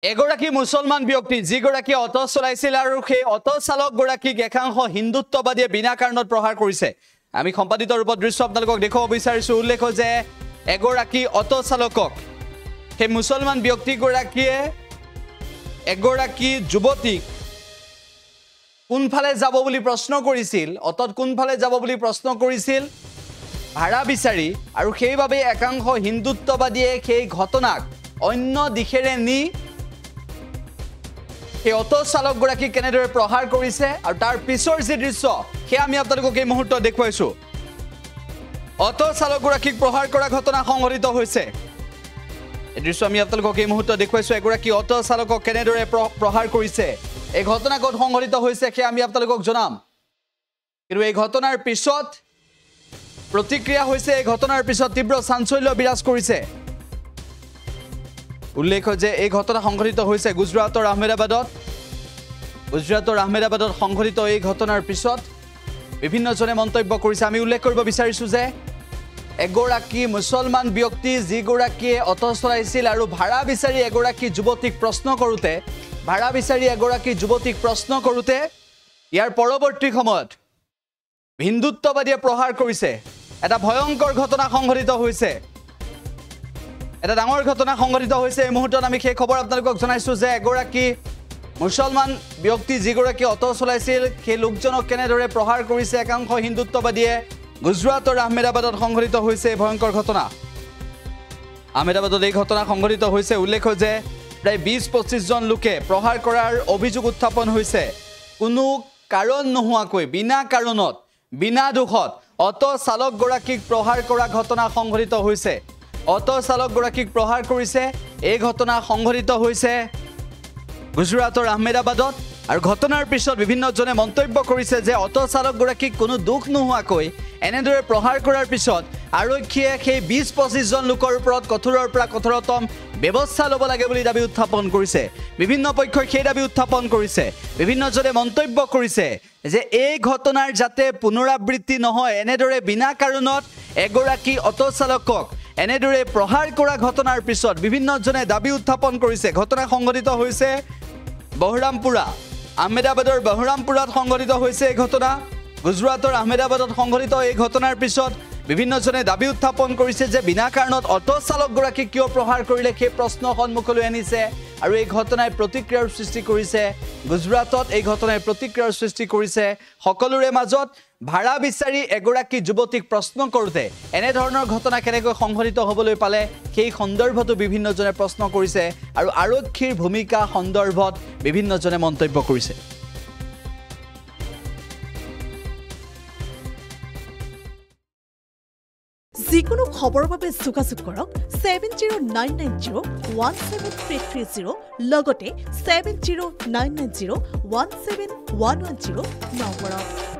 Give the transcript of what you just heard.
এগৰাকী মুছলমান ব্যক্তি যিগৰাকী অটো চলাইছিল আৰু সেই অটো চালক গৰাকীক একাংশ হিন্দুত্ববাদীয়ে বিনা কাৰণত প্ৰহাৰ কৰিছে আমি সম্পাদিত ৰূপত দৃশ্য আপোনালোকক দেখুৱাব বিচাৰিছো উল্লেখ যে এগৰাকী অটো চালকক সেই মুছলমান ব্যক্তি গৰাকীয়ে এগৰাকী যুৱতীক কোনফালে যাব বুলি প্ৰশ্ন কৰিছিল অটত কোনফালে যাব বুলি প্ৰশ্ন কৰিছিল ভাড়া বিচাৰি আৰু সেইভাবে একাংশ হিন্দুত্ববাদীয়ে সেই ঘটনাক অন্য দিশেৰে নি সেই অটো চালক গৰাকী কেনেদৰে প্ৰহাৰ কৰিছে আৰু তাৰ পিছৰ যে দৃশ্য সেই আমি আপোনালোকক এই মুহূৰ্তত দেখুৱাইছো অটো চালক গৰাকীক প্ৰহাৰ কৰা ঘটনা সংঘটিত হৈছে এই দৃশ্য আমি আপোনালোকক এই মুহূৰ্তত দেখুৱাইছো এগৰাকী অটো চালকক কেনেদৰে প্ৰহাৰ কৰিছে এই ঘটনা ক'ত সংঘটিত হৈছে সেই আমি আপোনালোকক জনাম কিন্তু এই ঘটনাৰ পিছত প্ৰতিক্ৰিয়া হৈছে এই ঘটনাৰ পিছত তীব্ৰ চাঞ্চল্য বিৰাজ কৰিছে উল্লেখ যে এই ঘটনা সংঘটিত হৈছে গুজৰাটৰ আহমেদাবাদত সংঘটিত এই ঘটনাৰ পিছত বিভিন্নজনে মন্তব্য কৰিছে আমি উল্লেখ কৰিব বিচাৰিছো যে এগৰাকী মুছলমান ব্যক্তি যিগৰাকীয়ে অটো চলাইছিল আৰু ভাড়া বিচাৰি এগৰাকী যুৱতীক প্ৰশ্ন কৰোঁতে ইয়াৰ পৰৱৰ্তী সময়ত হিন্দুত্ববাদীয়ে প্ৰহাৰ কৰিছে এটা ভয়ংকৰ ঘটনা সংঘটিত হৈছে এটা ডাঙৰ ঘটনা সংঘটিত হৈছে এই মুহূৰ্তত আমি সেই খবৰ আপোনালোকক জনাইছো যে এগৰাকী মুছলমান ব্যক্তি যিগৰাকী অটো চলাইছিল সেই লোকজনক কেনেদৰে প্ৰহাৰ কৰিছে একাংশ হিন্দুত্ববাদীয়ে গুজৰাটৰ আহমেদাবাদত সংঘটিত হৈছে ভয়ংকৰ ঘটনা আহমেদাবাদত এই ঘটনা সংঘটিত হৈছে উল্লেখ যে প্ৰায় ২০-২৫ জন লোকে প্ৰহাৰ কৰাৰ অভিযোগ উত্থাপন হৈছে কোনো কাৰণ নোহোৱাকৈ বিনা কাৰণত বিনা দোষত অটো চালক গৰাকীক প্ৰহাৰ কৰা ঘটনা সংঘটিত হৈছে অটো চালক গৰাকীক প্ৰহাৰ কৰিছে এই ঘটনা সংঘটিত হৈছে গুজৰাটৰ আহমেদাবাদত আৰু ঘটনাৰ পিছত বিভিন্নজনে মন্তব্য কৰিছে যে অটো চালক গৰাকীক কোনো দুখ নোহোৱাকৈ এনেদৰে প্ৰহাৰ কৰাৰ পিছত আৰক্ষীয়ে সেই ২০-২৫ জন লোকৰ ওপৰত কঠোৰৰ পৰা কঠোৰতম ব্যৱস্থা ল'ব লাগে বুলি দাবী উত্থাপন কৰিছে বিভিন্ন পক্ষই সেই দাবী উত্থাপন কৰিছে বিভিন্নজনে মন্তব্য কৰিছে যে এই ঘটনাৰ যাতে পুনৰাবৃত্তি নহয় এনেদৰে বিনা কাৰণত এগৰাকী অটো চালকক এনেদৰে প্ৰহাৰ কৰা ঘটনাৰ পিছত বিভিন্নজনে দাবী উত্থাপন কৰিছে ঘটনা সংঘটিত হৈছে বহৰামপুৰা আহমেদাবাদৰ বহৰামপুৰাত সংঘটিত হৈছে এই ঘটনা গুজৰাটৰ আহমেদাবাদত সংঘটিত এই ঘটনাৰ পিছত বিভিন্নজনে দাবী উত্থাপন কৰিছে যে বিনা কাৰণত অটো চালক গৰাকীক কিয় প্ৰহাৰ কৰিলে সেই প্ৰশ্ন সন্মুখলৈ আনিছে আৰু এই ঘটনাই প্ৰতিক্ৰিয়াৰ সৃষ্টি কৰিছে গুজৰাটত এই ঘটনাই প্ৰতিক্ৰিয়াৰ সৃষ্টি কৰিছে সকলোৰে মাজত ভাড়া বিচাৰি এগৰাকী যুৱতীক প্ৰশ্ন কৰোঁতে এনে ধৰণৰ ঘটনা কেনেকৈ সংঘটিত হ'বলৈ পালে সেই সন্দৰ্ভতো বিভিন্নজনে প্ৰশ্ন কৰিছে আৰু আৰক্ষীৰ ভূমিকা সন্দৰ্ভত বিভিন্নজনে মন্তব্য কৰিছে যিকোনো খবৰৰ বাবে যোগাযোগ কৰক 7099017330 লগতে 7099017110 নম্বৰত